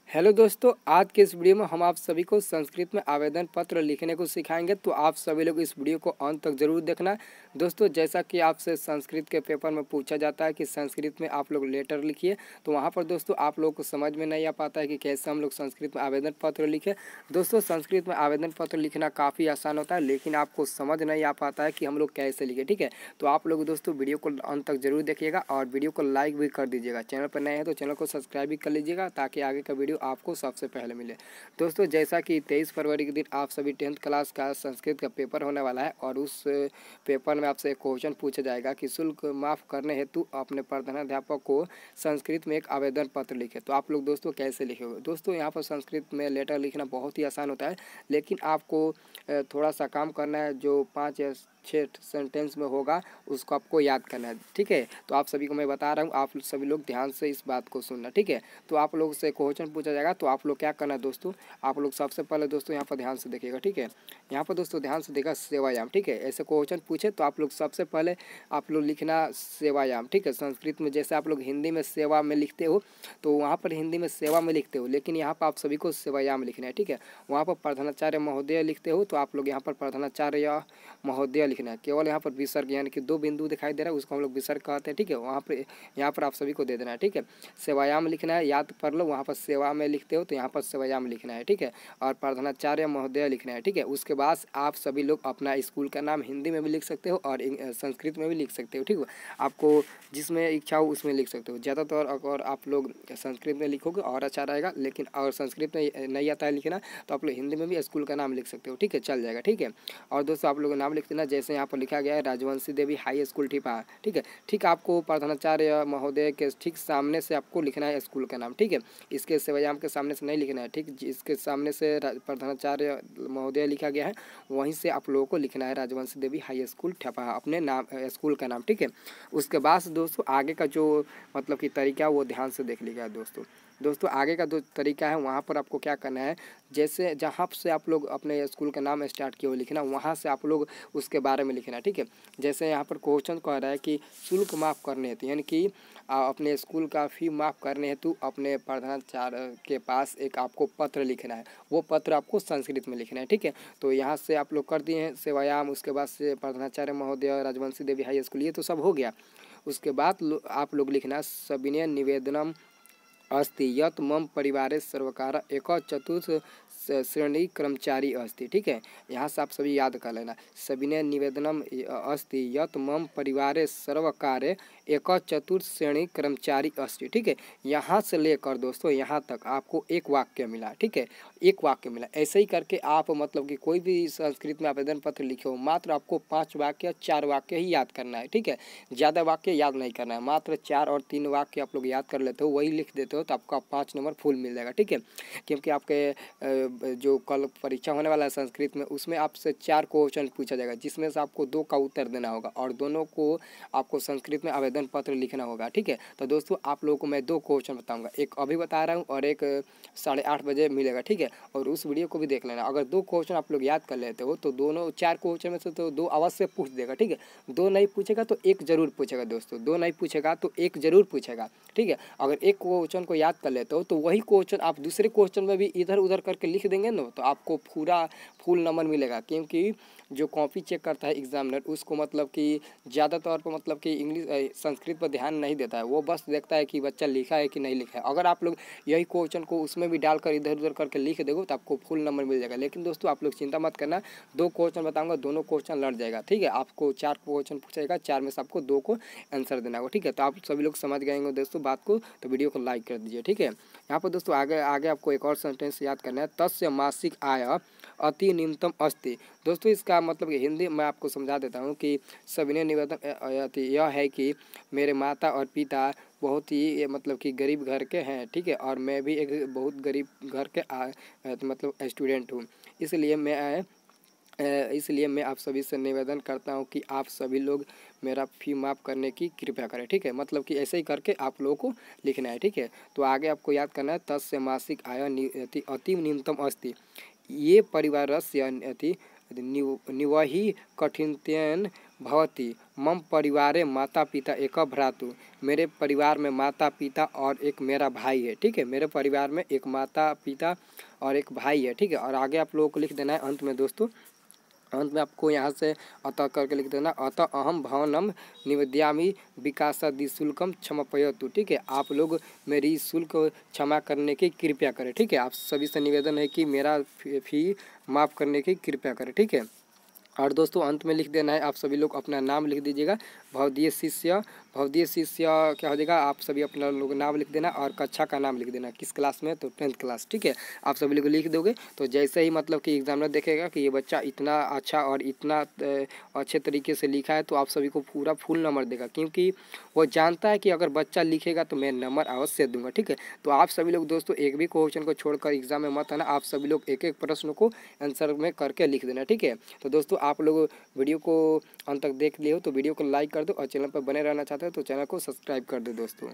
Hello दोस्तों, आज के इस वीडियो में हम आप सभी को संस्कृत में आवेदन पत्र लिखने को सिखाएंगे। तो आप सभी लोग इस वीडियो को अंत तक जरूर देखना। दोस्तों, जैसा कि आपसे संस्कृत के पेपर में पूछा जाता है कि संस्कृत में आप लोग लेटर लिखिए, तो वहाँ पर दोस्तों आप लोगों को समझ में नहीं आ पाता है कि कैसे हम लोग संस्कृत में आवेदन पत्र लिखें। दोस्तों, संस्कृत में आवेदन पत्र लिखना काफ़ी आसान होता है, लेकिन आपको समझ नहीं आ पाता है कि हम लोग कैसे लिखें। ठीक है, तो आप लोग दोस्तों वीडियो को अंत तक जरूर देखिएगा और वीडियो को लाइक भी कर दीजिएगा। चैनल पर नए हैं तो चैनल को सब्सक्राइब भी कर लीजिएगा ताकि आगे का वीडियो आपको सबसे पहले मिले। दोस्तों, जैसा कि 23 फरवरी के दिन आप सभी 10th क्लास का संस्कृत का पेपर होने वाला है और उस पेपर में आपसे एक क्वेश्चन पूछा जाएगा कि शुल्क माफ़ करने हेतु अपने प्रधानाध्यापक को संस्कृत में एक आवेदन पत्र लिखे। तो आप लोग दोस्तों कैसे लिखेंगे? दोस्तों, यहाँ पर संस्कृत में लेटर लिखना बहुत ही आसान होता है, लेकिन आपको थोड़ा सा काम करना है। जो 5 या 6 सेंटेंस में होगा उसको आपको याद करना है। ठीक है, तो आप सभी को मैं बता रहा हूँ, आप सभी लोग ध्यान से इस बात को सुनना। ठीक है, तो आप लोग से क्वेश्चन पूछा जाएगा, तो आप लोग क्या करना है दोस्तों, आप लोग सबसे पहले दोस्तों यहाँ पर ध्यान से देखिएगा। ठीक है, यहाँ पर दोस्तों ध्यान से देखा सेवायाम। ठीक है, ऐसे क्वेश्चन पूछे तो आप लोग सबसे पहले आप लोग लिखना सेवायाम। ठीक है, संस्कृत में जैसे आप लोग हिंदी में सेवा में लिखते हो, तो वहाँ पर हिंदी में सेवा में लिखते हो, लेकिन यहाँ पर आप सभी को सेवायाम लिखना है। ठीक है, वहाँ पर प्रधानाचार्य महोदय लिखते हो तो आप लोग यहाँ पर प्रधानाचार्य महोदय लिखना है। केवल यहाँ पर विसर्ग यानी कि 2 बिंदु दिखाई दे रहा है, उसको हम लोग विसर्ग कहते हैं। ठीक है, वहाँ पर यहाँ पर आप सभी को दे देना है। ठीक है, सेवायाम लिखना है, याद कर लो। वहाँ पर सेवा में लिखते हो तो यहाँ पर सेवायाम लिखना है। ठीक है, और प्रधानाचार्य महोदय लिखना है। ठीक है, उसके बाद आप सभी लोग अपना स्कूल का नाम हिंदी में भी लिख सकते हो और संस्कृत में भी लिख सकते हो। ठीक है, आपको जिसमें इच्छा हो उसमें लिख सकते हो। ज़्यादातर अगर आप लोग संस्कृत में लिखोगे और अच्छा रहेगा, लेकिन अगर संस्कृत में नहीं आता है लिखना तो आप लोग हिंदी में भी स्कूल का नाम लिख सकते हो। ठीक है, चल जाएगा। ठीक है, और दोस्तों आप लोग नाम लिख देना, जैसे यहाँ पर लिखा गया है राजवंशी देवी हाई स्कूल ठिपा। ठीक है, ठीक आपको प्रधानाचार्य महोदय के ठीक सामने से आपको लिखना है स्कूल का नाम। ठीक है, इसके सेवायाम के सामने से नहीं लिखना है। ठीक, जिसके सामने से प्रधानाचार्य महोदय लिखा गया है वहीं से आप लोगों को लिखना है राजवंशी देवी हाई स्कूल ठपा, अपने नाम स्कूल का नाम। ठीक है, उसके बाद दोस्तों आगे का जो मतलब कि तरीका वो ध्यान से देख लीजिएगा। दोस्तों आगे का जो तरीका है वहाँ पर आपको क्या करना है, जैसे जहाँ से आप लोग अपने स्कूल का नाम स्टार्ट किए हो लिखना, वहाँ से आप लोग उसके बारे में लिखना। ठीक है, जैसे यहाँ पर क्वेश्चन कह रहा है कि शुल्क माफ़ करने हेतु, यानी कि अपने स्कूल का फ़ी माफ़ करने हेतु अपने प्रधानाचार्य के पास एक आपको पत्र लिखना है। वो पत्र आपको संस्कृत में लिखना है। ठीक है, तो यहाँ से आप लोग कर दिए हैं सेवायाम, उसके बाद से प्रधानाचार्य महोदय राजवंशी देवी हाई स्कूल, ये तो सब हो गया। उसके बाद आप लोग लिखना सविनय निवेदनम अस्ति यत् मम परिवारे सर्वकार एक चतुर्थ श्रेणी कर्मचारी अस्ति। ठीक है, यहाँ से आप सभी याद कर लेना, सविनय निवेदनम अस्ति यत् मम परिवारे सर्वकारे एक चतुर्थ श्रेणी कर्मचारी अस्ति। ठीक है, यहाँ से लेकर दोस्तों यहाँ तक आपको एक वाक्य मिला। ठीक है, एक वाक्य मिला। ऐसे ही करके आप मतलब कि कोई भी संस्कृत में आवेदन पत्र लिखे हो, मात्र आपको 5 वाक्य 4 वाक्य ही याद करना है। ठीक है, ज़्यादा वाक्य याद नहीं करना है, मात्र 4 और 3 वाक्य आप लोग याद कर लेते हो, वही लिख देते हो तो आपका 5 नंबर फुल मिल जाएगा। ठीक है, क्योंकि आपके जो कल परीक्षा होने वाला है संस्कृत में, उसमें आपसे 4 क्वेश्चन पूछा जाएगा, जिसमें से आपको 2 का उत्तर देना होगा और दोनों को आपको संस्कृत में आवेदन पत्र लिखना होगा। ठीक है, तो दोस्तों आप लोगों को मैं 2 क्वेश्चन बताऊंगा, एक अभी बता रहा हूँ और एक 8:30 बजे मिलेगा। ठीक है, और उस वीडियो को भी देख लेना। अगर 2 क्वेश्चन आप लोग याद कर लेते हो तो दोनों 4 क्वेश्चन में से तो 2 अवश्य पूछ देगा। ठीक है, 2 नहीं पूछेगा तो 1 जरूर पूछेगा दोस्तों, 2 नहीं पूछेगा तो 1 जरूर पूछेगा। ठीक है, अगर एक क्वेश्चन को याद कर लेते हो तो वही क्वेश्चन आप दूसरे क्वेश्चन में भी इधर उधर करके लिख देंगे ना, तो आपको पूरा फुल नंबर मिलेगा। क्योंकि जो कॉपी चेक करता है एग्जामिनर, उसको मतलब कि ज़्यादा तौर पर मतलब कि इंग्लिश संस्कृत पर ध्यान नहीं देता है, वो बस देखता है कि बच्चा लिखा है कि नहीं लिखा है। अगर आप लोग यही क्वेश्चन को उसमें भी डालकर इधर उधर करके लिख दोगे तो आपको फुल नंबर मिल जाएगा। लेकिन दोस्तों आप लोग चिंता मत करना, 2 क्वेश्चन बताऊंगा, दोनों क्वेश्चन लड़ जाएगा। ठीक है, आपको 4 क्वेश्चन पूछेगा, 4 में से आपको 2 को आंसर देना होगा। ठीक है, तो आप सभी लोग समझ गए होंगे दोस्तों बात को, तो वीडियो को लाइक कर दीजिए। ठीक है, यहाँ पर दोस्तों आगे आगे आपको एक और सेंटेंस याद करना है, तस्य मासिक आय अति न्यूनतम अस्ति। दोस्तों इसका मतलब हिंदी मैं आपको समझा देता हूँ कि सविनय निवेदन यह है कि मेरे माता और पिता बहुत ही मतलब कि गरीब घर के हैं। ठीक है, और मैं भी एक बहुत गरीब घर के मतलब स्टूडेंट हूँ, इसलिए मैं आप सभी से निवेदन करता हूँ कि आप सभी लोग मेरा फ़ी माफ़ करने की कृपया करें। ठीक है, मतलब कि ऐसे ही करके आप लोगों को लिखना है। ठीक है, तो आगे आपको याद करना है, तस्य मासिक आय अति न्यूनतम अस्ति ये परिवारस्य अति निवहि कठिनतेन भवति मम परिवारे माता पिता एक भ्रातु। मेरे परिवार में माता पिता और एक मेरा भाई है। ठीक है, मेरे परिवार में एक माता पिता और एक भाई है। ठीक है, और आगे आप लोगों को लिख देना है अंत में दोस्तों, अंत में आपको यहाँ से अतः करके लिख देना, अतः अहम भवनम निवेदयामि विकासादिशुल्कम क्षमापयतु। ठीक है, आप लोग मेरी शुल्क क्षमा करने की कृपया करें। ठीक है, आप सभी से निवेदन है कि मेरा फी माफ़ करने की कृपया करें। ठीक है, और दोस्तों अंत में लिख देना है, आप सभी लोग अपना नाम लिख दीजिएगा। भवदीय शिष्य क्या हो जाएगा, आप सभी अपना लोग नाम लिख देना और कक्षा का नाम लिख देना, किस क्लास में, तो 10th क्लास। ठीक है, आप सभी लोग लिख दोगे तो जैसे ही मतलब कि एग्जामिनर देखेगा कि ये बच्चा इतना अच्छा और इतना अच्छे तरीके से लिखा है, तो आप सभी को पूरा फुल नंबर देगा, क्योंकि वो जानता है कि अगर बच्चा लिखेगा तो मैं नंबर अवश्य दूंगा। ठीक है, तो आप सभी लोग दोस्तों एक भी क्वेश्चन को छोड़कर एग्जाम में मत आना, आप सभी लोग एक एक प्रश्न को आंसर में करके लिख देना। ठीक है, तो दोस्तों आप लोग वीडियो को अंत तक देख लिए हो तो वीडियो को लाइक कर दो, और चैनल पर बने रहना चाहते हो तो चैनल को सब्सक्राइब कर दो दोस्तों।